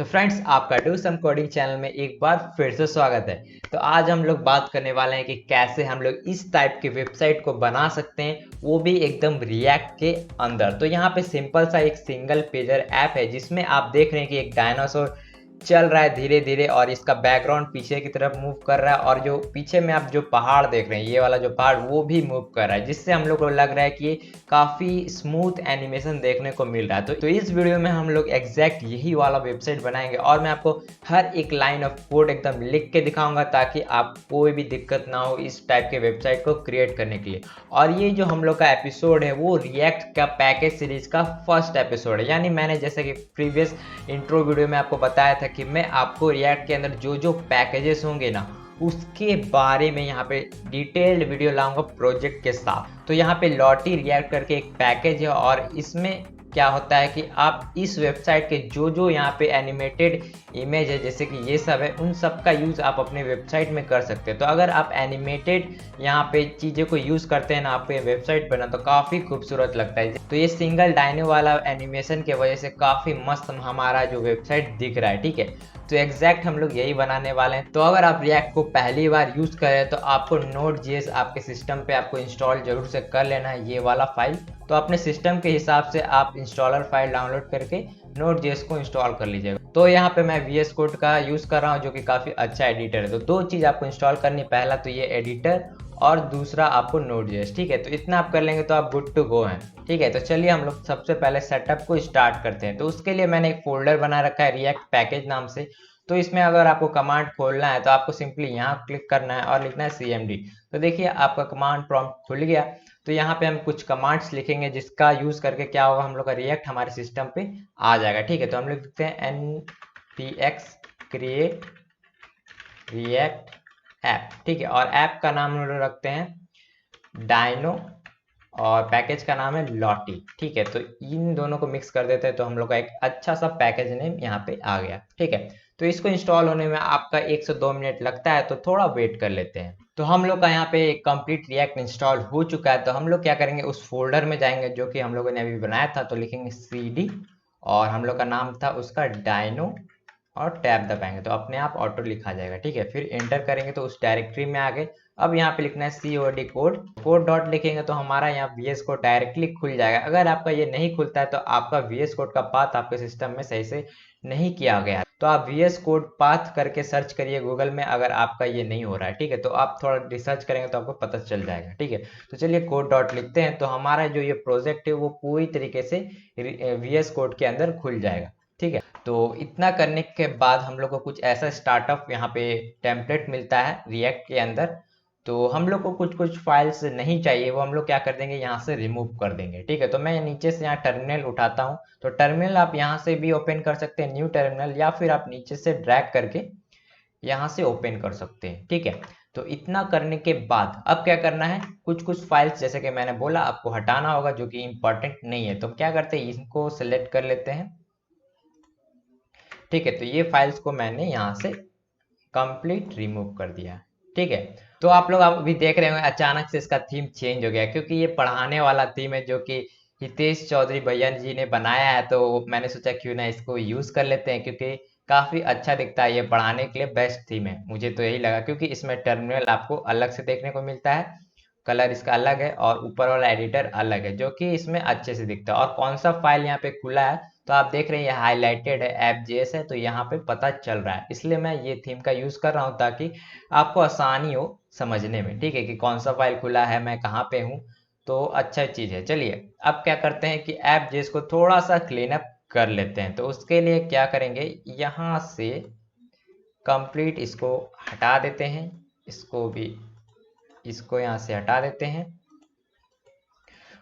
तो फ्रेंड्स, आपका do some coding channel में एक बार फिर से स्वागत है। तो आज हम लोग बात करने वाले हैं कि कैसे हम लोग इस टाइप की वेबसाइट को बना सकते हैं, वो भी एकदम रिएक्ट के अंदर। तो यहाँ पे सिंपल सा एक सिंगल पेजर ऐप है जिसमें आप देख रहे हैं कि एक डायनासोर चल रहा है धीरे धीरे और इसका बैकग्राउंड पीछे की तरफ मूव कर रहा है, और जो पीछे में आप जो पहाड़ देख रहे हैं, ये वाला जो पहाड़ वो भी मूव कर रहा है, जिससे हम लोग को लग रहा है कि काफ़ी स्मूथ एनिमेशन देखने को मिल रहा है। तो इस वीडियो में हम लोग एग्जैक्ट यही वाला वेबसाइट बनाएंगे और मैं आपको हर एक लाइन ऑफ कोड एकदम लिख के दिखाऊंगा ताकि आप कोई भी दिक्कत ना हो इस टाइप के वेबसाइट को क्रिएट करने के लिए। और ये जो हम लोग का एपिसोड है वो रिएक्ट का पैकेज सीरीज का फर्स्ट एपिसोड है। यानी मैंने जैसे कि प्रीवियस इंट्रो वीडियो में आपको बताया था कि मैं आपको रिएक्ट के अंदर जो जो पैकेजेस होंगे ना, उसके बारे में यहाँ पे डिटेल्ड वीडियो लाऊंगा प्रोजेक्ट के साथ। तो यहाँ पे लॉटी रिएक्ट करके एक पैकेज है और इसमें क्या होता है कि आप इस वेबसाइट के जो जो यहाँ पे एनिमेटेड इमेज है, जैसे कि ये सब है, उन सब का यूज़ आप अपने वेबसाइट में कर सकते हैं। तो अगर आप एनिमेटेड यहाँ पे चीज़ें को यूज़ करते हैं ना आपके वेबसाइट पर ना, तो काफ़ी खूबसूरत लगता है। तो ये सिंगल डायनो वाला एनिमेशन की वजह से काफ़ी मस्त हमारा जो वेबसाइट दिख रहा है, ठीक है। तो एग्जैक्ट हम लोग यही बनाने वाले हैं। तो अगर आप रिएक्ट को पहली बार यूज़ करें तो आपको Node.js आपके सिस्टम पे आपको इंस्टॉल जरूर से कर लेना है, ये वाला फाइल। तो अपने सिस्टम के हिसाब से आप इंस्टॉलर फाइल डाउनलोड करके Node.js को इंस्टॉल कर लीजिएगा। तो यहाँ पे मैं VS कोड का यूज़ कर रहा हूँ जो कि काफ़ी अच्छा एडिटर है। तो दो चीज़ आपको इंस्टॉल करनी, पहला तो ये एडिटर और दूसरा आपको Node.js, ठीक है। तो इतना आप कर लेंगे तो आप गुड टू गो हैं, ठीक है। तो चलिए हम लोग सबसे पहले सेटअप को स्टार्ट करते हैं। तो उसके लिए मैंने एक फोल्डर बना रखा है रिएक्ट पैकेज नाम से। तो इसमें अगर आपको कमांड खोलना है तो आपको सिंपली यहाँ क्लिक करना है और लिखना है cmd। तो देखिए आपका कमांड प्रॉम्प्ट खुल गया। तो यहाँ पे हम कुछ कमांड्स लिखेंगे जिसका यूज करके क्या होगा, हम लोग का रिएक्ट हमारे सिस्टम पे आ जाएगा, ठीक है। तो हम लोग लिखते हैं npx create react app, ठीक है। और ऐप का नाम हम लोग रखते हैं डायनो और पैकेज का नाम है लॉटी, ठीक है। तो इन दोनों को मिक्स कर देते हैं तो हम लोग का एक अच्छा सा पैकेज नेम यहाँ पे आ गया, ठीक है। तो इसको इंस्टॉल होने में आपका 1 से 2 मिनट लगता है, तो थोड़ा वेट कर लेते हैं। तो हम लोग का यहाँ पे कंप्लीट रिएक्ट इंस्टॉल हो चुका है। तो हम लोग क्या करेंगे, उस फोल्डर में जाएंगे जो कि हम लोगों ने अभी बनाया था। तो लिखेंगे cd और हम लोग का नाम था उसका डायनो और टैब दबाएंगे तो अपने आप ऑटो लिखा जाएगा, ठीक है। फिर एंटर करेंगे तो उस डायरेक्टरी में आ गए। अब यहाँ पे लिखना है COD कोड डॉट लिखेंगे तो हमारा यहाँ VS कोड डायरेक्टली खुल जाएगा। अगर आपका ये नहीं खुलता है तो आपका VS कोड का पाथ आपके सिस्टम में सही से नहीं किया गया है। तो आप VS कोड पाथ करके सर्च करिए गूगल में, अगर आपका ये नहीं हो रहा है, ठीक है। तो आप थोड़ा रिसर्च करेंगे तो आपको पता चल जाएगा, ठीक है। तो चलिए कोड डॉट लिखते हैं तो हमारा जो ये प्रोजेक्ट है वो पूरी तरीके से VS कोड के अंदर खुल जाएगा, ठीक है। तो इतना करने के बाद हम लोग को कुछ ऐसा स्टार्टअप यहाँ पे टेम्पलेट मिलता है रिएक्ट के अंदर। तो हम लोग को कुछ कुछ फाइल्स नहीं चाहिए, वो हम लोग क्या कर देंगे, यहाँ से रिमूव कर देंगे, ठीक है। तो मैं नीचे से यहाँ टर्मिनल उठाता हूँ। तो टर्मिनल आप यहाँ से भी ओपन कर सकते हैं, न्यू टर्मिनल, या फिर आप नीचे से ड्रैग करके यहाँ से ओपन कर सकते हैं, ठीक है। तो इतना करने के बाद अब क्या करना है, कुछ कुछ फाइल्स जैसे कि मैंने बोला आपको हटाना होगा जो कि इंपॉर्टेंट नहीं है। तो क्या करते हैं, इनको सेलेक्ट कर लेते हैं, ठीक है। तो ये फाइल्स को मैंने यहाँ से कंप्लीट रिमूव कर दिया, ठीक है। तो आप लोग अभी देख रहे होंगे अचानक से इसका थीम चेंज हो गया, क्योंकि ये पढ़ाने वाला थीम है जो कि हितेश चौधरी भैया जी ने बनाया है। तो मैंने सोचा क्यों ना इसको यूज कर लेते हैं, क्योंकि काफी अच्छा दिखता है, ये पढ़ाने के लिए बेस्ट थीम है, मुझे तो यही लगा। क्योंकि इसमें टर्मिनल आपको अलग से देखने को मिलता है, कलर इसका अलग है और ऊपर वाला एडिटर अलग है, जो कि इसमें अच्छे से दिखता है। और कौन सा फाइल यहाँ पे खुला है तो आप देख रहे हैं ये हाईलाइटेड है, app.js है, तो यहाँ पे पता चल रहा है। इसलिए मैं ये थीम का यूज कर रहा हूँ ताकि आपको आसानी हो समझने में, ठीक है, कि कौन सा फाइल खुला है, मैं कहाँ पे हूँ। तो अच्छा चीज है। चलिए अब क्या करते हैं कि app.js को थोड़ा सा क्लीन अप कर लेते हैं। तो उसके लिए क्या करेंगे, यहाँ से कंप्लीट इसको हटा देते हैं, इसको भी, इसको यहाँ से हटा देते हैं,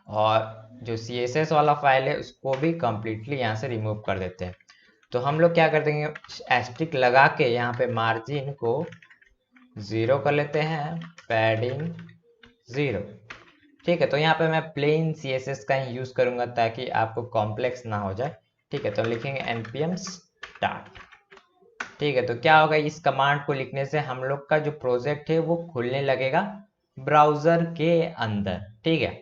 और जो CSS वाला फाइल है उसको भी कंप्लीटली यहाँ से रिमूव कर देते हैं। तो हम लोग क्या कर देंगे, एस्ट्रिक लगा के यहाँ पे मार्जिन को 0 कर लेते हैं, पैडिंग 0, ठीक है। तो यहाँ पे मैं प्लेन CSS का ही यूज करूंगा ताकि आपको कॉम्प्लेक्स ना हो जाए, ठीक है। तो लिखेंगे npm start, ठीक है। तो क्या होगा, इस कमांड को लिखने से हम लोग का जो प्रोजेक्ट है वो खुलने लगेगा ब्राउजर के अंदर, ठीक है।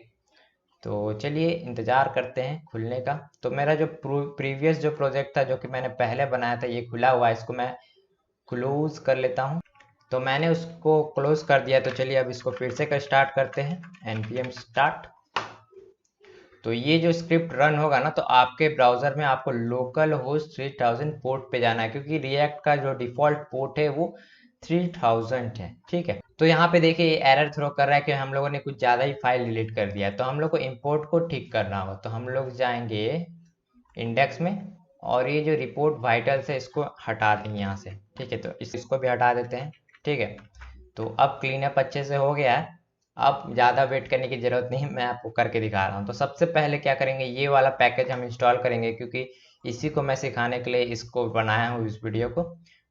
तो चलिए इंतज़ार करते हैं खुलने का। तो मेरा जो प्रीवियस जो प्रोजेक्ट था जो कि मैंने पहले बनाया था ये खुला हुआ है, इसको मैं क्लोज़ कर लेता हूँ। तो मैंने उसको क्लोज़ कर दिया। तो चलिए अब इसको फिर से स्टार्ट करते हैं, npm start। तो ये जो स्क्रिप्ट रन होगा ना, तो आपके ब्राउज़र में आपको लोकल होस्ट 3000 पोर्ट पे जाना है, क्योंकि रिएक्ट का जो डिफ़ॉल्ट पोर्ट है वो 3000 है, ठीक है। तो यहाँ पे देखिए ये एरर थ्रो कर रहा है कि हम लोगों ने कुछ ज़्यादा ही फाइल डिलीट कर दिया है। तो हम लोग को इंपोर्ट को ठीक करना होगा। तो हम लोग जाएंगे इंडेक्स में और ये जो रिपोर्ट वाइटल्स है इसको हटा देंगे यहाँ से, ठीक है। तो इसको भी हटा देते हैं, ठीक है। तो अब क्लीन अप अच्छे से हो गया है। अब ज़्यादा वेट करने की ज़रूरत नहीं, मैं आपको करके दिखा रहा हूँ। तो सबसे पहले क्या करेंगे, ये वाला पैकेज हम इंस्टॉल करेंगे, क्योंकि इसी को मैं सिखाने के लिए इसको बनाया हूँ इस वीडियो को।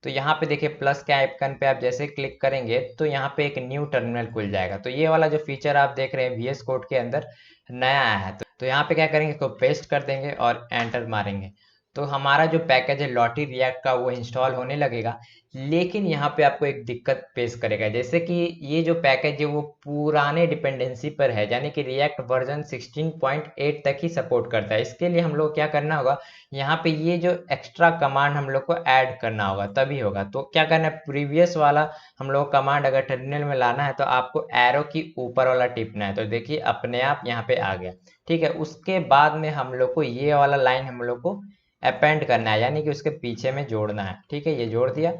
तो यहाँ पे देखिए प्लस के आइकन पे आप जैसे क्लिक करेंगे तो यहाँ पे एक न्यू टर्मिनल खुल जाएगा। तो ये वाला जो फीचर आप देख रहे हैं VS कोड के अंदर नया आया है। तो यहाँ पे क्या करेंगे, इसको पेस्ट कर देंगे और एंटर मारेंगे। तो हमारा जो पैकेज है लॉटी रिएक्ट का वो इंस्टॉल होने लगेगा। लेकिन यहाँ पे आपको एक दिक्कत पेश करेगा, जैसे कि ये जो पैकेज है वो पुराने डिपेंडेंसी पर है, यानी कि रिएक्ट वर्जन 16.8 तक ही सपोर्ट करता है। इसके लिए हम लोग क्या करना होगा, यहाँ पे ये जो एक्स्ट्रा कमांड हम लोग को ऐड करना होगा, तभी होगा। तो क्या करना है, प्रीवियस वाला हम लोग कमांड अगर टर्मिनल में लाना है तो आपको एरो की ऊपर वाला टिपना है। तो देखिए अपने आप यहाँ पे आ गया, ठीक है। उसके बाद में हम लोग को ये वाला लाइन हम लोग को अपेंड करना है, यानी कि उसके पीछे में जोड़ना है, ठीक है। ये जोड़ दिया।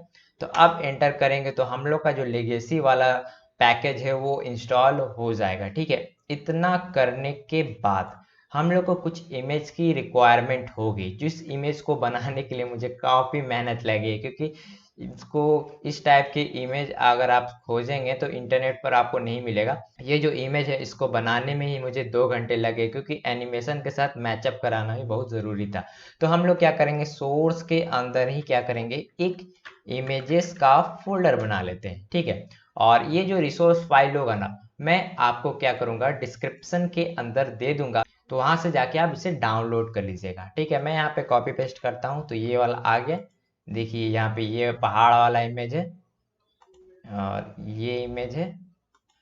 तो अब एंटर करेंगे तो हम लोग का जो लेगेसी वाला पैकेज है वो इंस्टॉल हो जाएगा, ठीक है। इतना करने के बाद हम लोग को कुछ इमेज की रिक्वायरमेंट होगी, जिस इमेज को बनाने के लिए मुझे काफ़ी मेहनत लगी, क्योंकि इसको इस टाइप की इमेज अगर आप खोजेंगे तो इंटरनेट पर आपको नहीं मिलेगा। ये जो इमेज है इसको बनाने में ही मुझे 2 घंटे लगे, क्योंकि एनिमेशन के साथ मैचअप कराना भी बहुत ज़रूरी था। तो हम लोग क्या करेंगे, सोर्स के अंदर ही क्या करेंगे, एक इमेजेस का फोल्डर बना लेते हैं, ठीक है। और ये जो रिसोर्स फाइल होगा ना, मैं आपको क्या करूँगा, डिस्क्रिप्शन के अंदर दे दूंगा। तो वहां से जाके आप इसे डाउनलोड कर लीजिएगा, ठीक है। मैं यहाँ पे कॉपी पेस्ट करता हूँ। तो ये वाला आ गया, देखिए यहाँ पे ये पहाड़ वाला इमेज है और ये इमेज है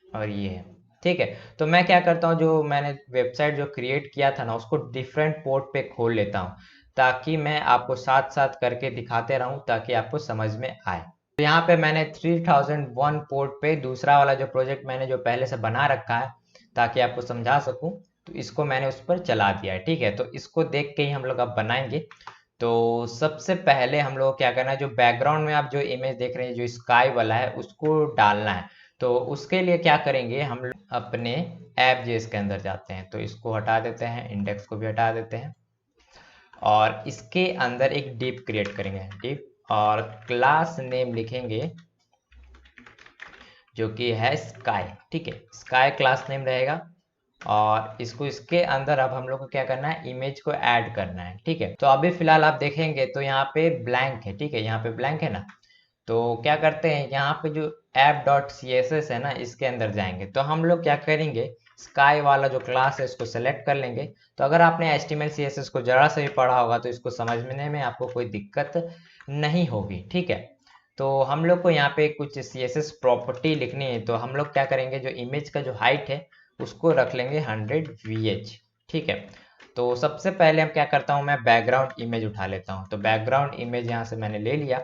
और ये है, ठीक है। तो मैं क्या करता हूँ, जो मैंने वेबसाइट जो क्रिएट किया था ना उसको डिफरेंट पोर्ट पे खोल लेता हूँ, ताकि मैं आपको साथ साथ करके दिखाते रहूँ, ताकि आपको समझ में आए। तो यहाँ पे मैंने 3001 पोर्ट पे दूसरा वाला जो प्रोजेक्ट मैंने जो पहले से बना रखा है, ताकि आपको समझा सकूँ, तो इसको मैंने उस पर चला दिया है, ठीक है। तो इसको देख के ही हम लोग अब बनाएंगे। तो सबसे पहले हम लोग क्या करना है, जो बैकग्राउंड में आप जो इमेज देख रहे हैं जो स्काई वाला है उसको डालना है। तो उसके लिए क्या करेंगे, हम लोग अपने ऐप जेस के अंदर जाते हैं। तो इसको हटा देते हैं, इंडेक्स को भी हटा देते हैं और इसके अंदर एक डिप क्रिएट करेंगे, डिप, और क्लास नेम लिखेंगे जो कि है स्काई, ठीक है। स्काई क्लास नेम रहेगा। और इसको इसके अंदर अब हम लोग को क्या करना है, इमेज को ऐड करना है, ठीक है। तो अभी फिलहाल आप देखेंगे तो यहाँ पे ब्लैंक है, ठीक है। यहाँ पे ब्लैंक है ना, तो क्या करते हैं, यहाँ पे जो app.css है ना इसके अंदर जाएंगे। तो हम लोग क्या करेंगे, स्काई वाला जो क्लास है इसको सेलेक्ट कर लेंगे। तो अगर आपने HTML CSS को जरा से भी पढ़ा होगा तो इसको समझने में आपको कोई दिक्कत नहीं होगी, ठीक है। तो हम लोग को यहाँ पे कुछ CSS प्रॉपर्टी लिखनी है। तो हम लोग क्या करेंगे, जो इमेज का जो हाइट है उसको रख लेंगे 100 VH, ठीक है। तो सबसे पहले हम क्या करता हूँ, मैं बैकग्राउंड इमेज उठा लेता हूँ। तो बैकग्राउंड इमेज यहाँ से मैंने ले लिया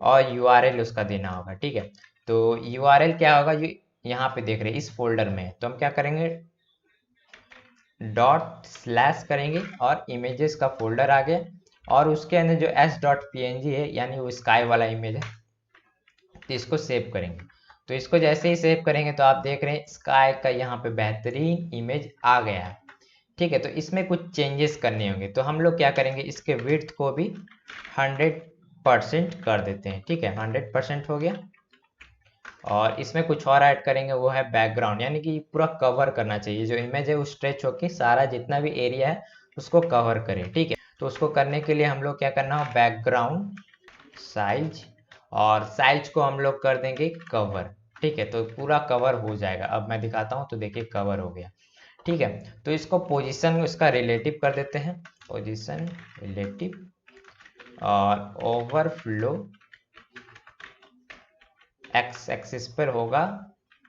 और URL उसका देना होगा, ठीक है। तो URL क्या होगा, जो यहाँ पे देख रहे हैं इस फोल्डर में, तो हम क्या करेंगे, ./ करेंगे और इमेजेस का फोल्डर आ गया। और उसके अंदर जो s.png है, यानी वो स्काई वाला इमेज है, तो इसको सेव करेंगे। तो इसको जैसे ही सेव करेंगे तो आप देख रहे हैं स्काई का यहाँ पे बेहतरीन इमेज आ गया है, ठीक है। तो इसमें कुछ चेंजेस करने होंगे। तो हम लोग क्या करेंगे, इसके विड्थ को भी 100% कर देते हैं, ठीक है। 100% हो गया। और इसमें कुछ और ऐड करेंगे, वो है बैकग्राउंड, यानी कि पूरा कवर करना चाहिए। जो इमेज है वो स्ट्रेच होके सारा जितना भी एरिया है उसको कवर करे, ठीक है। तो उसको करने के लिए हम लोग क्या करना हो, बैकग्राउंड साइज, और साइज को हम लोग कर देंगे कवर, ठीक है। तो पूरा कवर हो जाएगा। अब मैं दिखाता हूँ, तो देखिए कवर हो गया, ठीक है। तो इसको पोजीशन इसका रिलेटिव कर देते हैं, पोजीशन रिलेटिव, और ओवरफ्लो एक्स एक्सिस पर होगा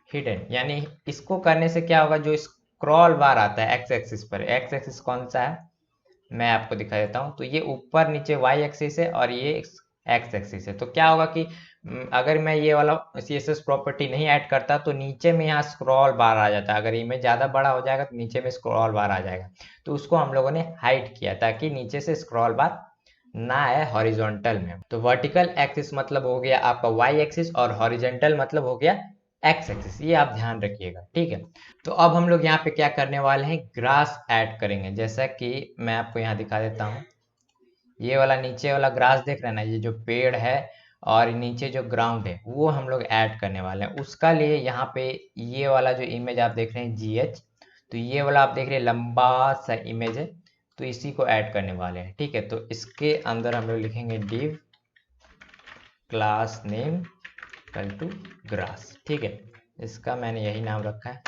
हिडन। यानी इसको करने से क्या होगा, जो इस स्क्रॉल बार आता है एक्स एक्सिस पर। एक्स एक्सिस कौन सा है मैं आपको दिखा देता हूँ। तो ये ऊपर नीचे वाई एक्सिस है और ये एक्स एक्सिस है। तो क्या होगा कि अगर मैं ये वाला CSS प्रॉपर्टी नहीं ऐड करता तो नीचे में यहाँ स्क्रॉल बार आ जाता है। अगर इमेज ज़्यादा बड़ा हो जाएगा तो नीचे में स्क्रॉल बार आ जाएगा। तो उसको हम लोगों ने हाइड किया ताकि नीचे से स्क्रॉल बार ना आए हॉरिजॉन्टल में। तो वर्टिकल एक्सिस मतलब हो गया आपका वाई एक्सिस और हॉरिजॉन्टल मतलब हो गया एक्स एक्सिस। ये आप ध्यान रखिएगा, ठीक है। तो अब हम लोग यहाँ पे क्या करने वाले हैं, ग्रास ऐड करेंगे। जैसा कि मैं आपको यहाँ दिखा देता हूँ, ये वाला नीचे वाला ग्रास देख रहे हैं ना, ये जो पेड़ है और नीचे जो ग्राउंड है वो हम लोग ऐड करने वाले हैं। उसका लिए यहाँ पे ये वाला जो इमेज आप देख रहे हैं GH, तो ये वाला आप देख रहे हैं लंबा सा इमेज है, तो इसी को ऐड करने वाले हैं, ठीक है। तो इसके अंदर हम लोग लिखेंगे div class name equal to grass, ठीक है। इसका मैंने यही नाम रखा है,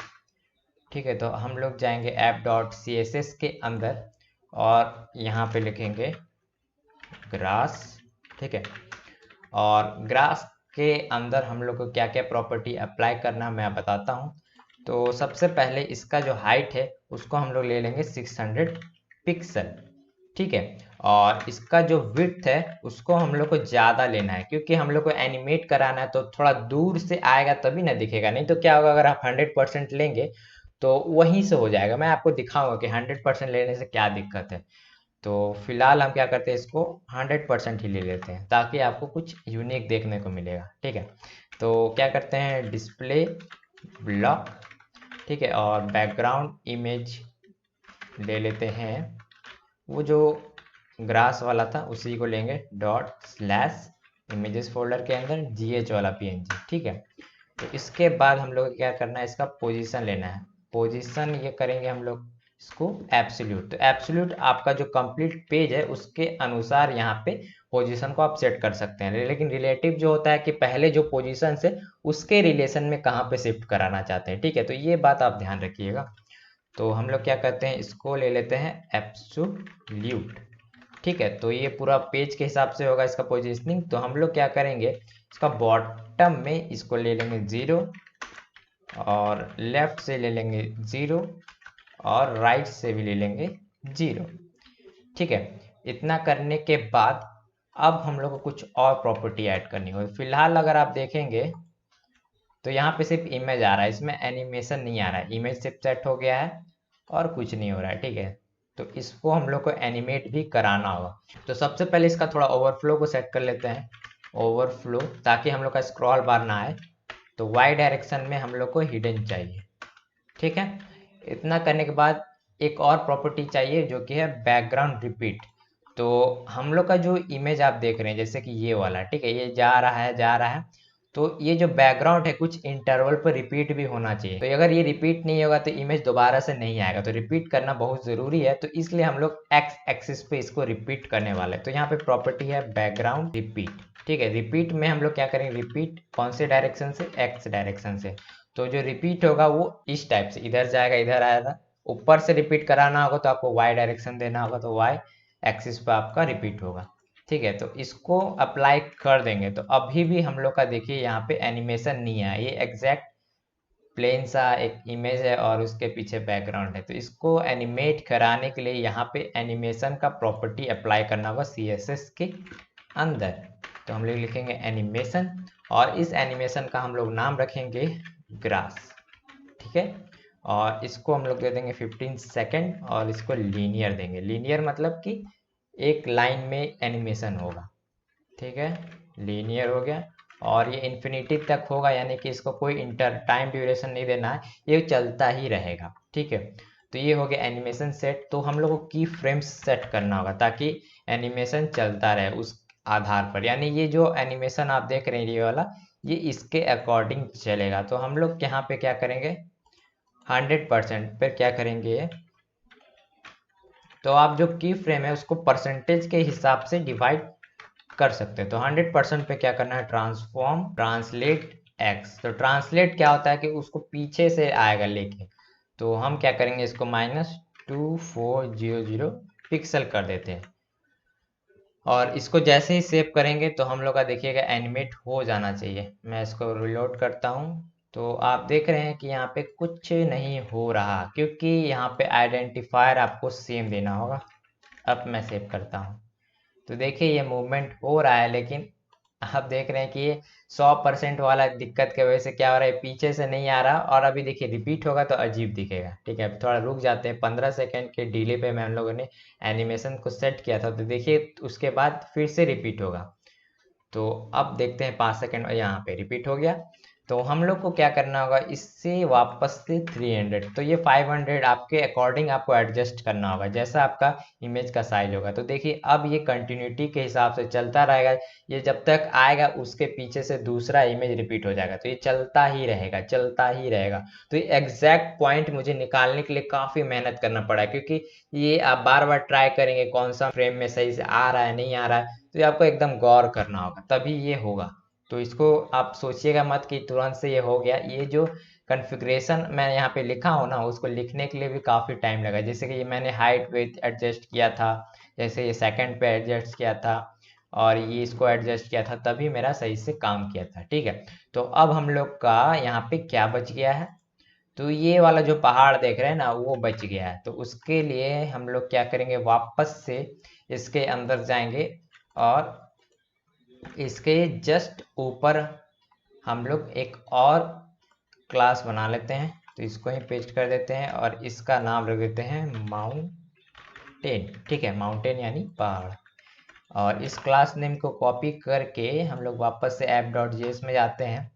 ठीक है। तो हम लोग जाएंगे app.css के अंदर और यहाँ पे लिखेंगे ग्रास, ठीक है। और ग्रास के अंदर हम लोग को क्या क्या प्रॉपर्टी अप्लाई करना मैं बताता हूँ। तो सबसे पहले इसका जो हाइट है उसको हम लोग ले लेंगे 600 पिक्सल, ठीक है। और इसका जो विड्थ है उसको हम लोग को ज़्यादा लेना है, क्योंकि हम लोग को एनिमेट कराना है तो थोड़ा दूर से आएगा तभी ना दिखेगा। नहीं तो क्या होगा, अगर आप 100% लेंगे तो वहीं से हो जाएगा। मैं आपको दिखाऊंगा कि 100% लेने से क्या दिक्कत है। तो फिलहाल हम क्या करते हैं, इसको 100% ही ले लेते हैं ताकि आपको कुछ यूनिक देखने को मिलेगा, ठीक है। तो क्या करते हैं, डिस्प्ले ब्लॉक, ठीक है, और बैकग्राउंड इमेज ले लेते हैं। वो जो ग्रास वाला था उसी को लेंगे ./images फोल्डर के अंदर GH वाला PNG, ठीक है। तो इसके बाद हम लोग क्या करना है, इसका पोजीशन लेना है। पोजीशन ये करेंगे हम लोग इसको एब्सोल्यूट। तो एब्सोल्यूट आपका जो कंप्लीट पेज है उसके अनुसार यहाँ पे पोजीशन को आप सेट कर सकते हैं। लेकिन रिलेटिव जो होता है कि पहले जो पोजीशन से उसके रिलेशन में कहाँ पे शिफ्ट कराना चाहते हैं, ठीक है। तो ये बात आप ध्यान रखिएगा। तो हम लोग क्या करते हैं, इसको ले लेते हैं एब्सोल्यूट, ठीक है। तो ये पूरा पेज के हिसाब से होगा इसका पोजीशनिंग। तो हम लोग क्या करेंगे, इसका बॉटम में इसको ले लेंगे 0 और लेफ्ट से ले लेंगे 0 और राइट से भी ले लेंगे 0, ठीक है। इतना करने के बाद अब हम लोग को कुछ और प्रॉपर्टी ऐड करनी होगी। फिलहाल अगर आप देखेंगे तो यहाँ पे सिर्फ इमेज आ रहा है, इसमें एनिमेशन नहीं आ रहा है। इमेज सिर्फ सेट हो गया है और कुछ नहीं हो रहा है, ठीक है। तो इसको हम लोग को एनिमेट भी कराना होगा। तो सबसे पहले इसका थोड़ा ओवरफ्लो को सेट कर लेते हैं, ओवरफ्लो, ताकि हम लोग का स्क्रॉल बार ना आए। तो वाई डायरेक्शन में हम लोग को हिडन चाहिए, ठीक है। इतना करने के बाद एक और प्रॉपर्टी चाहिए जो कि है बैकग्राउंड रिपीट। तो हम लोग का जो इमेज आप देख रहे हैं जैसे कि ये वाला, ठीक है, ये जा रहा है जा रहा है, तो ये जो बैकग्राउंड है कुछ इंटरवल पर रिपीट भी होना चाहिए। तो अगर ये रिपीट नहीं होगा तो इमेज दोबारा से नहीं आएगा। तो रिपीट करना बहुत ज़रूरी है, तो इसलिए हम लोग एक्स एक्सिस पे इसको रिपीट करने वाले हैं। तो यहाँ पे प्रॉपर्टी है बैकग्राउंड रिपीट, ठीक है। रिपीट में हम लोग क्या करेंगे, रिपीट कौन से डायरेक्शन से, एक्स डायरेक्शन से। तो जो रिपीट होगा वो इस टाइप से इधर जाएगा इधर आएगा। ऊपर से रिपीट कराना होगा तो आपको वाई डायरेक्शन देना होगा, तो वाई एक्सिस पे आपका रिपीट होगा, ठीक है। तो इसको अप्लाई कर देंगे तो अभी भी हम लोग का देखिए यहाँ पे एनिमेशन नहीं है। ये एग्जैक्ट प्लेन सा एक इमेज है और उसके पीछे बैकग्राउंड है। तो इसको एनिमेट कराने के लिए यहाँ पे एनिमेशन का प्रॉपर्टी अप्लाई करना होगा CSS के अंदर। तो हम लोग लिखेंगे एनिमेशन और इस एनिमेशन का हम लोग नाम रखेंगे ग्रास, ठीक है। और इसको हम लोग दे देंगे 15 सेकेंड और इसको लीनियर देंगे। लीनियर मतलब कि एक लाइन में एनिमेशन होगा, ठीक है। लीनियर हो गया और ये इन्फिनिटी तक होगा, यानी कि इसको कोई इंटर टाइम ड्यूरेशन नहीं देना है, ये चलता ही रहेगा, ठीक है। तो ये हो गया एनिमेशन सेट। तो हम लोग को की फ्रेम्स सेट करना होगा ताकि एनिमेशन चलता रहे उस आधार पर। यानी ये जो एनिमेशन आप देख रहे हैं ये वाला, ये इसके अकॉर्डिंग चलेगा। तो हम लोग यहाँ पे क्या करेंगे, 100% पर क्या करेंगे, तो आप जो की फ्रेम है उसको परसेंटेज के हिसाब से डिवाइड कर सकते हैं। तो 100% पे क्या करना है, ट्रांसफॉर्म ट्रांसलेट एक्स। तो ट्रांसलेट क्या होता है कि उसको पीछे से आएगा लेके। तो हम क्या करेंगे, इसको -2400 पिक्सल कर देते हैं और इसको जैसे ही सेव करेंगे तो हम लोग का देखिएगा एनिमेट हो जाना चाहिए। मैं इसको रिलोड करता हूँ, तो आप देख रहे हैं कि यहाँ पे कुछ नहीं हो रहा, क्योंकि यहाँ पे आइडेंटिफायर आपको सेम देना होगा। अब मैं सेव करता हूँ, तो देखिए ये मूवमेंट हो रहा है, लेकिन आप देख रहे हैं कि ये 100% वाला दिक्कत की वजह से क्या हो रहा है, पीछे से नहीं आ रहा। और अभी देखिए रिपीट होगा तो अजीब दिखेगा। ठीक है, अभी थोड़ा रुक जाते हैं। 15 सेकेंड के डिले पे हम लोगों ने एनिमेशन को सेट किया था, तो देखिए उसके बाद फिर से रिपीट होगा। तो अब देखते हैं 5 सेकंड यहाँ पे रिपीट हो गया। तो हम लोग को क्या करना होगा, इससे वापस से 300, तो ये 500 आपके अकॉर्डिंग आपको एडजस्ट करना होगा, जैसा आपका इमेज का साइज होगा। तो देखिए अब ये कंटिन्यूटी के हिसाब से चलता रहेगा। ये जब तक आएगा उसके पीछे से दूसरा इमेज रिपीट हो जाएगा, तो ये चलता ही रहेगा, चलता ही रहेगा। तो ये एग्जैक्ट पॉइंट मुझे निकालने के लिए काफ़ी मेहनत करना पड़ा, क्योंकि ये आप बार बार ट्राई करेंगे कौन सा फ्रेम में सही से आ रहा है नहीं आ रहा है, तो ये आपको एकदम गौर करना होगा, तभी ये होगा। तो इसको आप सोचिएगा मत कि तुरंत से ये हो गया। ये जो कॉन्फ़िगरेशन मैं यहाँ पे लिखा हूँ ना, उसको लिखने के लिए भी काफ़ी टाइम लगा। जैसे कि ये मैंने हाइट विड्थ एडजस्ट किया था, जैसे ये सेकंड पे एडजस्ट किया था, और ये इसको एडजस्ट किया था, तभी मेरा सही से काम किया था। ठीक है, तो अब हम लोग का यहाँ पे क्या बच गया है, तो ये वाला जो पहाड़ देख रहे हैं ना, वो बच गया है। तो उसके लिए हम लोग क्या करेंगे, वापस से इसके अंदर जाएंगे और इसके जस्ट ऊपर हम लोग एक और क्लास बना लेते हैं। तो इसको ही पेस्ट कर देते हैं और इसका नाम रख देते हैं माउंटेन। ठीक है, माउंटेन यानी पहाड़। और इस क्लास नेम को कॉपी करके हम लोग वापस से app.js में जाते हैं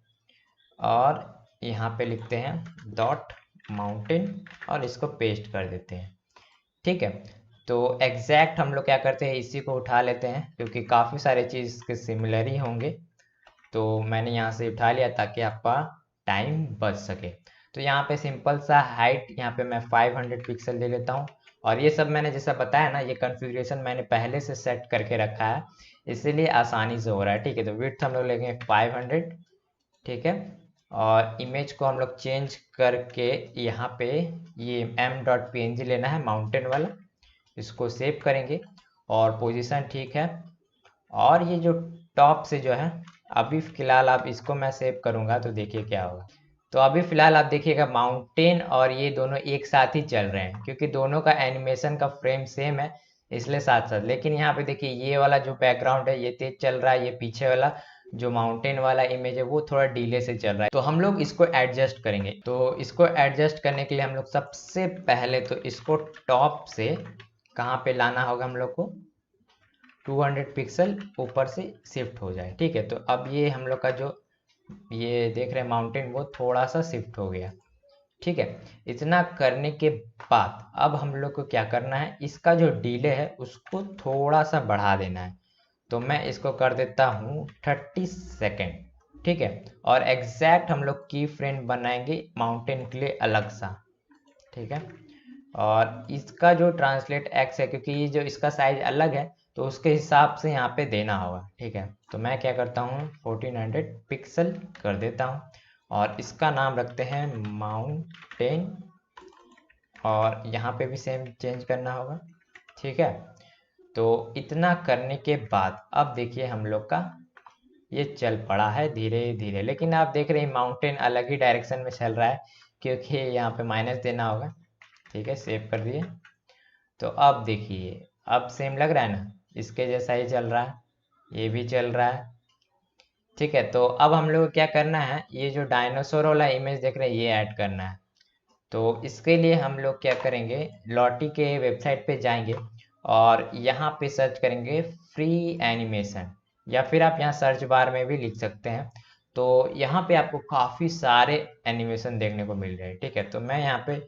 और यहाँ पे लिखते हैं डॉट माउंटेन और इसको पेस्ट कर देते हैं। ठीक है, तो एग्जैक्ट हम लोग क्या करते हैं, इसी को उठा लेते हैं, क्योंकि काफ़ी सारे चीज़ इसके सिमिलर ही होंगे। तो मैंने यहाँ से उठा लिया ताकि आपका टाइम बच सके। तो यहाँ पे सिंपल सा हाइट यहाँ पे मैं 500 पिक्सल ले लेता हूँ। और ये सब मैंने जैसा बताया ना, ये कॉन्फ़िगरेशन मैंने पहले से सेट करके रखा है, इसीलिए आसानी से हो रहा है। ठीक है, तो विड्थ हम लोग लेंगे 500। ठीक है, और इमेज को हम लोग चेंज करके यहाँ पे ये m.png लेना है, माउंटेन वाला। इसको सेव करेंगे और पोजीशन ठीक है। और ये जो टॉप से जो है, अभी फिलहाल आप इसको मैं सेव करूंगा तो देखिए क्या होगा। तो अभी फिलहाल आप देखिएगा माउंटेन और ये दोनों एक साथ ही चल रहे हैं, क्योंकि दोनों का एनिमेशन का फ्रेम सेम है, इसलिए साथ साथ। लेकिन यहाँ पे देखिए ये वाला जो बैकग्राउंड है ये तेज चल रहा है, ये पीछे वाला जो माउंटेन वाला इमेज है वो थोड़ा डिले से चल रहा है। तो हम लोग इसको एडजस्ट करेंगे। तो इसको एडजस्ट करने के लिए हम लोग सबसे पहले तो इसको टॉप से कहाँ पे लाना होगा, हम लोग को 200 पिक्सल ऊपर से शिफ्ट हो जाए। ठीक है, तो अब ये हम लोग का जो ये देख रहे हैं माउंटेन, वो थोड़ा सा शिफ्ट हो गया। ठीक है, इतना करने के बाद अब हम लोग को क्या करना है, इसका जो डिले है उसको थोड़ा सा बढ़ा देना है। तो मैं इसको कर देता हूँ 30 सेकेंड। ठीक है, और एग्जैक्ट हम लोग की फ्रेम बनाएंगे माउंटेन के लिए अलग सा। ठीक है, और इसका जो ट्रांसलेट एक्स है, क्योंकि ये जो इसका साइज अलग है, तो उसके हिसाब से यहाँ पे देना होगा। ठीक है, तो मैं क्या करता हूँ 1400 पिक्सल कर देता हूँ और इसका नाम रखते हैं माउंटेन, और यहाँ पे भी सेम चेंज करना होगा। ठीक है, तो इतना करने के बाद अब देखिए हम लोग का ये चल पड़ा है धीरे धीरे। लेकिन आप देख रहे हैं माउंटेन अलग ही डायरेक्शन में चल रहा है, क्योंकि यहाँ पे माइनस देना होगा। ठीक है, सेव कर दिए। तो अब देखिए अब सेम लग रहा है ना, इसके जैसा ही चल रहा है, ये भी चल रहा है। ठीक है, तो अब हम लोग को क्या करना है, ये जो डायनासोर वाला इमेज देख रहे हैं ये ऐड करना है। तो इसके लिए हम लोग क्या करेंगे, लॉटी के वेबसाइट पे जाएंगे और यहाँ पे सर्च करेंगे फ्री एनिमेशन, या फिर आप यहाँ सर्च बार में भी लिख सकते हैं। तो यहाँ पे आपको काफ़ी सारे एनिमेशन देखने को मिल रहे हैं। ठीक है, तो मैं यहाँ पे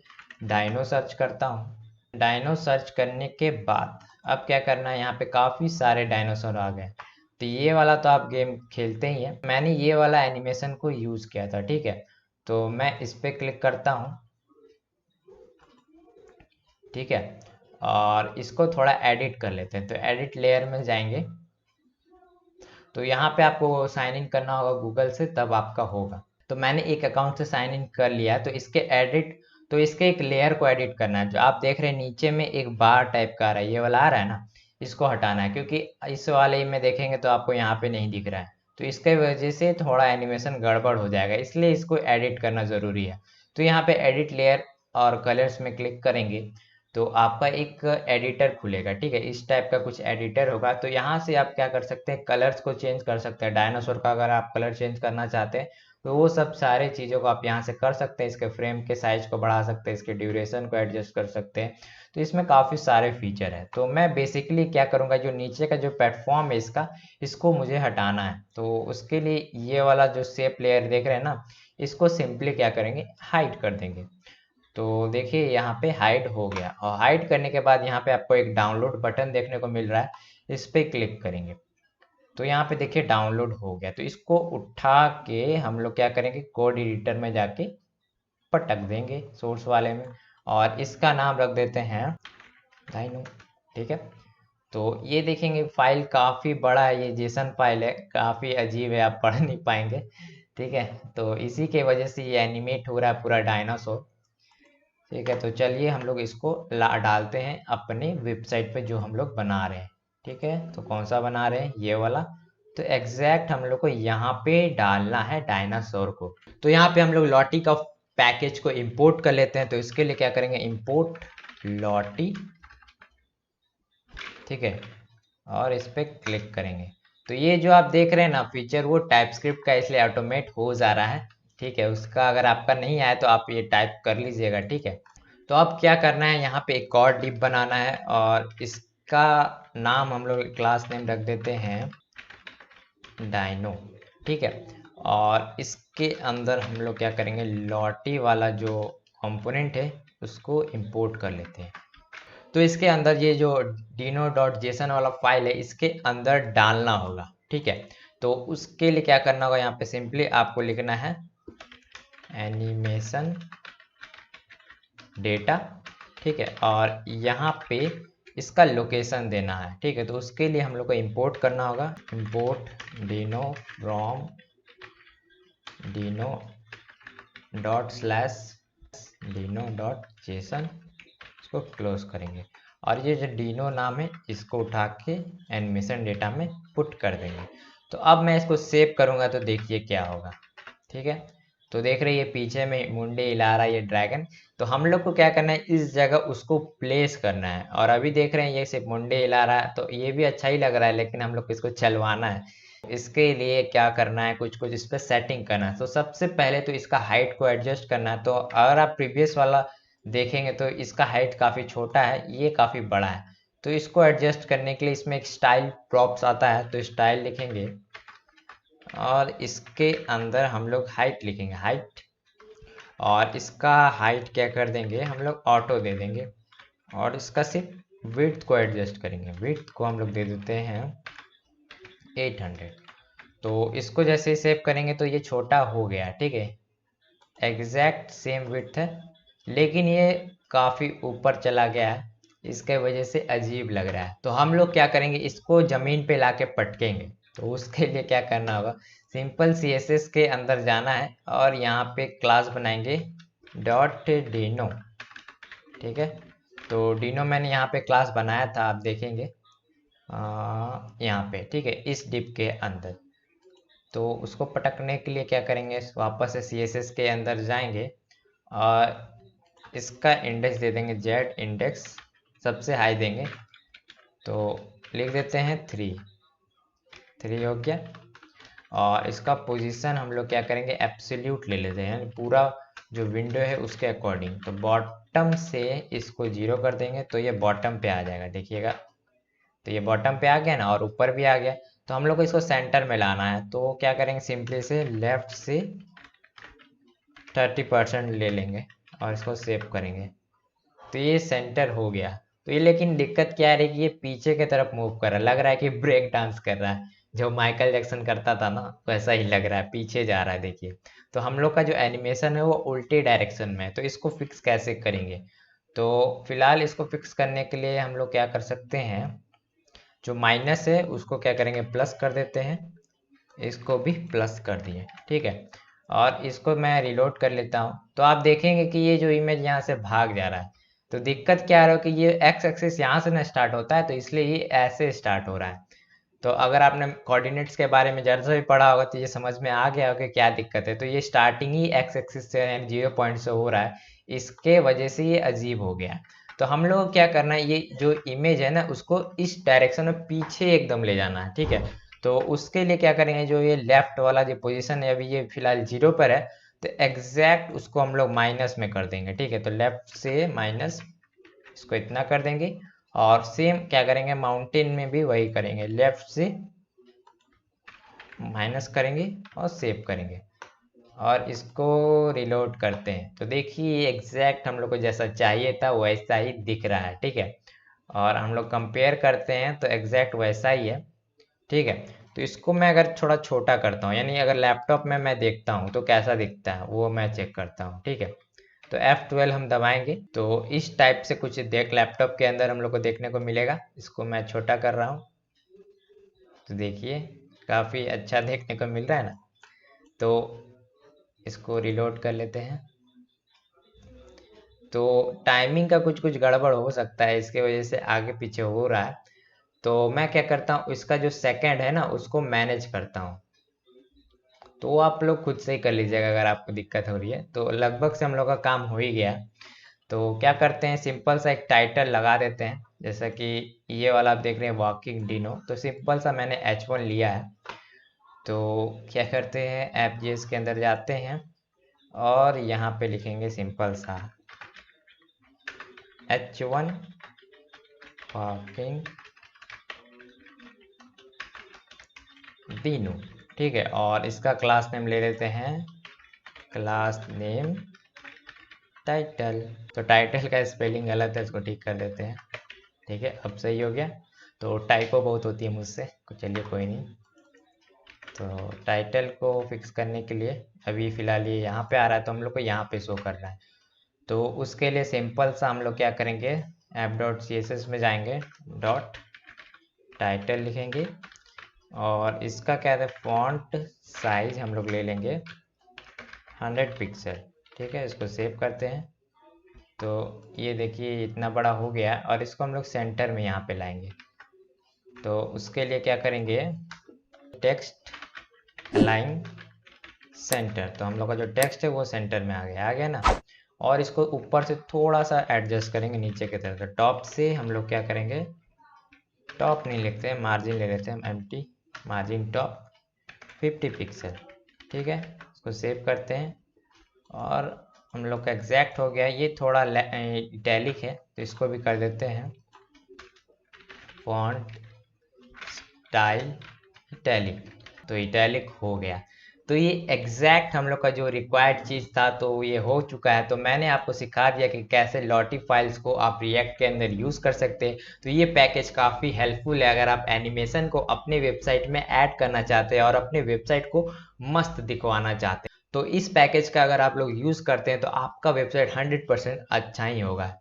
डायनो सर्च करता हूँ। डायनो सर्च करने के बाद अब क्या करना है, यहाँ पे काफ़ी सारे डायनासोर आ गए। तो ये वाला तो आप गेम खेलते ही हैं, मैंने ये वाला एनिमेशन को यूज़ किया था। ठीक है, तो मैं इस पर क्लिक करता हूँ। ठीक है, और इसको थोड़ा एडिट कर लेते हैं। तो एडिट लेयर में जाएंगे, तो यहाँ पे आपको साइन इन करना होगा गूगल से, तब आपका होगा। तो मैंने एक अकाउंट से साइन इन कर लिया, तो इसके एडिट, तो इसके एक लेयर को एडिट करना है। जो आप देख रहे हैं नीचे में एक बार टाइप का आ रहा है, ये वाला आ रहा है ना, इसको हटाना है, क्योंकि इस वाले में देखेंगे तो आपको यहाँ पे नहीं दिख रहा है। तो इसके वजह से थोड़ा एनिमेशन गड़बड़ हो जाएगा, इसलिए इसको एडिट करना ज़रूरी है। तो यहाँ पे एडिट लेयर और कलर्स में क्लिक करेंगे तो आपका एक एडिटर खुलेगा, ठीक है। इस टाइप का कुछ एडिटर होगा, तो यहाँ से आप क्या कर सकते हैं, कलर्स को चेंज कर सकते हैं। डायनासोर का अगर आप कलर चेंज करना चाहते हैं तो वो सब सारे चीज़ों को आप यहाँ से कर सकते हैं। इसके फ्रेम के साइज को बढ़ा सकते हैं, इसके ड्यूरेशन को एडजस्ट कर सकते हैं। तो इसमें काफ़ी सारे फीचर है। तो मैं बेसिकली क्या करूँगा, जो नीचे का जो प्लेटफॉर्म है इसको मुझे हटाना है। तो उसके लिए ये वाला जो शेप लेयर देख रहे हैं ना, इसको सिंपली क्या करेंगे, हाइड कर देंगे। तो देखिए यहाँ पे हाइड हो गया, और हाइड करने के बाद यहाँ पे आपको एक डाउनलोड बटन देखने को मिल रहा है, इस पे क्लिक करेंगे तो यहाँ पे देखिए डाउनलोड हो गया। तो इसको उठा के हम लोग क्या करेंगे, कोड एडिटर में जाके पटक देंगे सोर्स वाले में, और इसका नाम रख देते हैं डाइनो, ठीक है। तो ये देखेंगे फाइल काफ़ी बड़ा है, ये जेसन फाइल है, काफ़ी अजीब है, आप पढ़ नहीं पाएंगे, ठीक है। तो इसी के वजह से ये एनिमेट हो रहा है पूरा डायनासोर, ठीक है। तो चलिए हम लोग इसको डालते हैं अपने वेबसाइट पे जो हम लोग बना रहे हैं, ठीक है। तो कौन सा बना रहे हैं, ये वाला। तो एग्जैक्ट हम लोग को यहाँ पे डालना है डायनासोर को। तो यहाँ पे हम लोग लॉटी का पैकेज को इंपोर्ट कर लेते हैं। तो इसके लिए क्या करेंगे, इंपोर्ट लॉटी, ठीक है, और इस पर क्लिक करेंगे। तो ये जो आप देख रहे हैं ना फीचर, वो टाइपस्क्रिप्ट का, इसलिए ऑटोमेट हो जा रहा है, ठीक है। उसका अगर आपका नहीं आया तो आप ये टाइप कर लीजिएगा, ठीक है। तो अब क्या करना है, यहाँ पे एक और डिप बनाना है, और इसका नाम हम लोग क्लास नेम रख देते हैं डाइनो, ठीक है। और इसके अंदर हम लोग क्या करेंगे, लॉटी वाला जो कंपोनेंट है उसको इंपोर्ट कर लेते हैं। तो इसके अंदर ये जो dino.json वाला फाइल है इसके अंदर डालना होगा, ठीक है। तो उसके लिए क्या करना होगा, यहाँ पे सिंपली आपको लिखना है एनिमेशन डेटा, ठीक है, और यहाँ पे इसका लोकेशन देना है, ठीक है। तो उसके लिए हम लोग को इंपोर्ट करना होगा, इंपोर्ट dino from dino./dino.json, इसको क्लोज करेंगे, और ये जो डीनो नाम है इसको उठा के एनिमेशन डेटा में पुट कर देंगे। तो अब मैं इसको सेव करूंगा तो देखिए क्या होगा, ठीक है। तो देख रहे हैं ये पीछे में मुंडे हिला रहा है ये ड्रैगन। तो हम लोग को क्या करना है, इस जगह उसको प्लेस करना है। और अभी देख रहे हैं ये सिर्फ मुंडे हिला रहा है, तो ये भी अच्छा ही लग रहा है, लेकिन हम लोग को इसको चलवाना है। इसके लिए क्या करना है, कुछ कुछ इस पर सेटिंग करना है। तो सबसे पहले तो इसका हाइट को एडजस्ट करना है। तो अगर आप प्रीवियस वाला देखेंगे तो इसका हाइट काफ़ी छोटा है, ये काफ़ी बड़ा है। तो इसको एडजस्ट करने के लिए इसमें एक स्टाइल प्रॉप्स आता है, तो स्टाइल लिखेंगे और इसके अंदर हम लोग हाइट लिखेंगे, हाइट, और इसका हाइट क्या कर देंगे, हम लोग ऑटो दे देंगे, और इसका सिर्फ विड्थ को एडजस्ट करेंगे। विड्थ को हम लोग दे देते हैं 800। तो इसको जैसे ही सेव करेंगे तो ये छोटा हो गया, ठीक है, एग्जैक्ट सेम विड्थ है, लेकिन ये काफ़ी ऊपर चला गया है, इसके वजह से अजीब लग रहा है। तो हम लोग क्या करेंगे, इसको ज़मीन पे लाके पटकेंगे। तो उसके लिए क्या करना होगा, सिंपल CSS के अंदर जाना है, और यहाँ पे क्लास बनाएंगे डॉट डिनो, ठीक है। तो डिनो मैंने यहाँ पे क्लास बनाया था, आप देखेंगे यहाँ पे, ठीक है, इस डिप के अंदर। तो उसको पटकने के लिए क्या करेंगे, वापस से CSS के अंदर जाएंगे, और इसका इंडेक्स दे देंगे जेड इंडेक्स, सबसे हाई देंगे। तो लिख देते हैं 3 हो गया। और इसका पोजीशन हम लोग क्या करेंगे, एब्सोल्यूट ले लेते हैं, पूरा जो विंडो है उसके अकॉर्डिंग। तो बॉटम से इसको 0 कर देंगे तो ये बॉटम पे आ जाएगा, देखिएगा। तो ये बॉटम पे आ गया ना, और ऊपर भी आ गया। तो हम लोग को इसको सेंटर में लाना है, तो क्या करेंगे, सिंपली से लेफ्ट से 30% ले लेंगे और इसको सेव करेंगे। तो ये सेंटर हो गया। तो ये लेकिन दिक्कत क्या आ रही है कि ये पीछे की तरफ मूव कर रहा है, लग रहा है कि ब्रेक डांस कर रहा है, जो माइकल जैक्सन करता था ना वैसा ही लग रहा है, पीछे जा रहा है, देखिए। तो हम लोग का जो एनिमेशन है वो उल्टे डायरेक्शन में है, तो इसको फिक्स कैसे करेंगे। तो फिलहाल इसको फिक्स करने के लिए हम लोग क्या कर सकते हैं, जो माइनस है उसको क्या करेंगे, प्लस कर देते हैं, इसको भी प्लस कर दिए, ठीक है। और इसको मैं रिलोड कर लेता हूँ, तो आप देखेंगे कि ये जो इमेज यहाँ से भाग जा रहा है। तो दिक्कत क्या आ रहा है कि ये एक्स एक्सिस यहाँ से ना स्टार्ट होता है, तो इसलिए ये ऐसे स्टार्ट हो रहा है। तो अगर आपने कोऑर्डिनेट्स के बारे में जरा सा भी पढ़ा होगा तो ये समझ में आ गया होगा कि क्या दिक्कत है। तो ये स्टार्टिंग ही एक्स एक्सिस से यानी 0 पॉइंट से हो रहा है, इसके वजह से ये अजीब हो गया है। तो हम लोग को क्या करना है, ये जो इमेज है ना उसको इस डायरेक्शन में पीछे एकदम ले जाना है, ठीक है। तो उसके लिए क्या करेंगे, जो ये लेफ्ट वाला जो पोजीशन है अभी ये फिलहाल 0 पर है, तो एग्जैक्ट उसको हम लोग माइनस में कर देंगे, ठीक है। तो लेफ्ट से माइनस इसको इतना कर देंगे, और सेम क्या करेंगे माउंटेन में भी वही करेंगे, लेफ्ट से माइनस करेंगे और सेव करेंगे, और इसको रिलोड करते हैं। तो देखिए एग्जैक्ट हम लोग को जैसा चाहिए था वैसा ही दिख रहा है, ठीक है। और हम लोग कंपेयर करते हैं तो एग्जैक्ट वैसा ही है, ठीक है। तो इसको मैं अगर थोड़ा छोटा करता हूँ, यानी अगर लैपटॉप में मैं देखता हूँ तो कैसा दिखता है वो मैं चेक करता हूँ, ठीक है। तो F12 हम दबाएंगे तो इस टाइप से कुछ देख लैपटॉप के अंदर हम लोग को देखने को मिलेगा। इसको मैं छोटा कर रहा हूँ तो देखिए काफ़ी अच्छा देखने को मिल रहा है ना। तो इसको रिलोड कर लेते हैं। तो टाइमिंग का कुछ कुछ गड़बड़ हो सकता है, इसके वजह से आगे पीछे हो रहा है। तो मैं क्या करता हूँ, इसका जो सेकंड है ना उसको मैनेज करता हूँ। तो आप लोग खुद से ही कर लीजिएगा अगर आपको दिक्कत हो रही है। तो लगभग से हम लोग का काम हो ही गया। तो क्या करते हैं, सिंपल सा एक टाइटल लगा देते हैं, जैसा कि ये वाला आप देख रहे हैं वॉकिंग डिनो। तो सिंपल सा मैंने H1 लिया है। तो क्या करते हैं, AppJS के अंदर जाते हैं और यहाँ पे लिखेंगे सिंपल सा H1 वॉकिंग डिनो, ठीक है। और इसका क्लास नेम ले लेते हैं, क्लास नेम टाइटल। तो टाइटल का स्पेलिंग गलत है, इसको ठीक कर देते हैं, ठीक है। अब सही हो गया। तो टाइपो बहुत होती है मुझसे, चलिए कोई नहीं। तो टाइटल को फिक्स करने के लिए अभी फ़िलहाल ये यहाँ पे आ रहा है तो हम लोग को यहाँ पे शो कर रहा है। तो उसके लिए सिंपल सा हम लोग क्या करेंगे, app.css में जाएंगे, डॉट टाइटल लिखेंगे, और इसका क्या है फॉन्ट साइज हम लोग ले लेंगे 100 पिक्सल, ठीक है। इसको सेव करते हैं। तो ये देखिए इतना बड़ा हो गया, और इसको हम लोग सेंटर में यहाँ पे लाएंगे। तो उसके लिए क्या करेंगे, टेक्स्ट अलाइन सेंटर। तो हम लोग का जो टेक्स्ट है वो सेंटर में आ गया ना। और इसको ऊपर से थोड़ा सा एडजस्ट करेंगे नीचे की तरफ। तो टॉप से हम लोग क्या करेंगे, टॉप नहीं लिखते हैं, मार्जिन ले लेते हैं हम, एम्प्टी मार्जिन टॉप 50 पिक्सल, ठीक है। इसको सेव करते हैं और हम लोग का एग्जैक्ट हो गया। ये थोड़ा इटैलिक है तो इसको भी कर देते हैं फॉन्ट स्टाइल इटैलिक। तो इटैलिक हो गया। तो ये एग्जैक्ट हम लोग का जो रिक्वायर्ड चीज़ था तो ये हो चुका है। तो मैंने आपको सिखा दिया कि कैसे लॉटी फाइल्स को आप रिएक्ट के अंदर यूज़ कर सकते हैं। तो ये पैकेज काफ़ी हेल्पफुल है अगर आप एनिमेशन को अपने वेबसाइट में ऐड करना चाहते हैं और अपने वेबसाइट को मस्त दिखवाना चाहते हैं। तो इस पैकेज का अगर आप लोग यूज़ करते हैं तो आपका वेबसाइट 100% अच्छा ही होगा,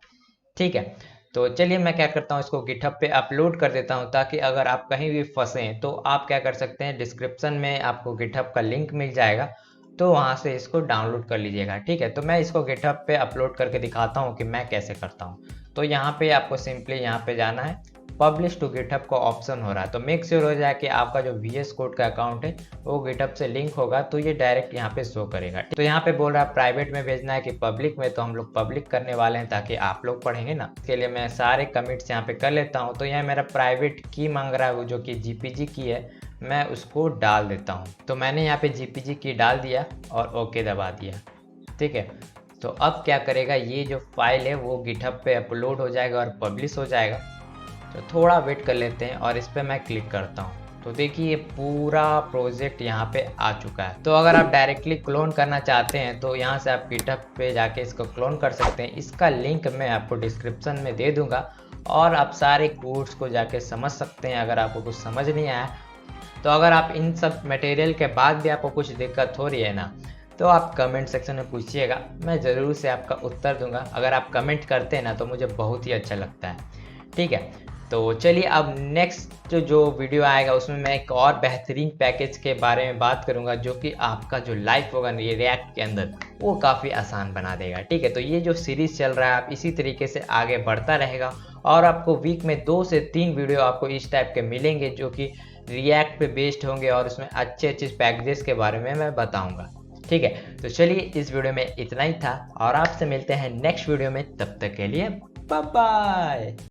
ठीक है। तो चलिए मैं क्या करता हूँ, इसको गिटहब पे अपलोड कर देता हूँ, ताकि अगर आप कहीं भी फंसें तो आप क्या कर सकते हैं, डिस्क्रिप्शन में आपको गिटहब का लिंक मिल जाएगा, तो वहाँ से इसको डाउनलोड कर लीजिएगा, ठीक है। तो मैं इसको गिटहब पे अपलोड करके दिखाता हूँ कि मैं कैसे करता हूँ। तो यहाँ पे आपको सिंपली यहाँ पे जाना है, पब्लिश टू गिटहब का ऑप्शन हो रहा है, तो मेक श्योर हो जाए कि आपका जो VS कोड का अकाउंट है वो गिटहब से लिंक होगा, तो ये डायरेक्ट यहाँ पे शो करेगा। तो यहाँ पे बोल रहा है प्राइवेट में भेजना है कि पब्लिक में, तो हम लोग पब्लिक करने वाले हैं ताकि आप लोग पढ़ेंगे ना। इसके लिए मैं सारे कमिट्स यहाँ पे कर लेता हूँ। तो यहाँ मेरा प्राइवेट की मांग रहा है, वो जो कि GPG की है, मैं उसको डाल देता हूँ। तो मैंने यहाँ पे GPG की डाल दिया और ओके दबा दिया, ठीक है। तो अब क्या करेगा, ये जो फाइल है वो गिटहब पे अपलोड हो जाएगा और पब्लिश हो जाएगा। तो थोड़ा वेट कर लेते हैं और इस पर मैं क्लिक करता हूँ। तो देखिए ये पूरा प्रोजेक्ट यहाँ पे आ चुका है। तो अगर आप डायरेक्टली क्लोन करना चाहते हैं तो यहाँ से आप गिटहब पे जाके इसको क्लोन कर सकते हैं। इसका लिंक मैं आपको डिस्क्रिप्शन में दे दूंगा और आप सारे कोड्स को जाके समझ सकते हैं अगर आपको कुछ समझ नहीं आया। तो अगर आप इन सब मटेरियल के बाद भी आपको कुछ दिक्कत हो रही है ना, तो आप कमेंट सेक्शन में पूछिएगा, मैं ज़रूर से आपका उत्तर दूंगा। अगर आप कमेंट करते हैं ना तो मुझे बहुत ही अच्छा लगता है, ठीक है। तो चलिए अब नेक्स्ट जो वीडियो आएगा उसमें मैं एक और बेहतरीन पैकेज के बारे में बात करूंगा, जो कि आपका जो लाइफ होगा ये रिएक्ट के अंदर वो काफ़ी आसान बना देगा, ठीक है। तो ये जो सीरीज़ चल रहा है आप इसी तरीके से आगे बढ़ता रहेगा और आपको वीक में 2 से 3 वीडियो आपको इस टाइप के मिलेंगे, जो कि रिएक्ट पे बेस्ड होंगे और उसमें अच्छे अच्छे पैकेजेस के बारे में मैं बताऊंगा। ठीक है, तो चलिए इस वीडियो में इतना ही था और आपसे मिलते हैं नेक्स्ट वीडियो में, तब तक के लिए बाय बाय।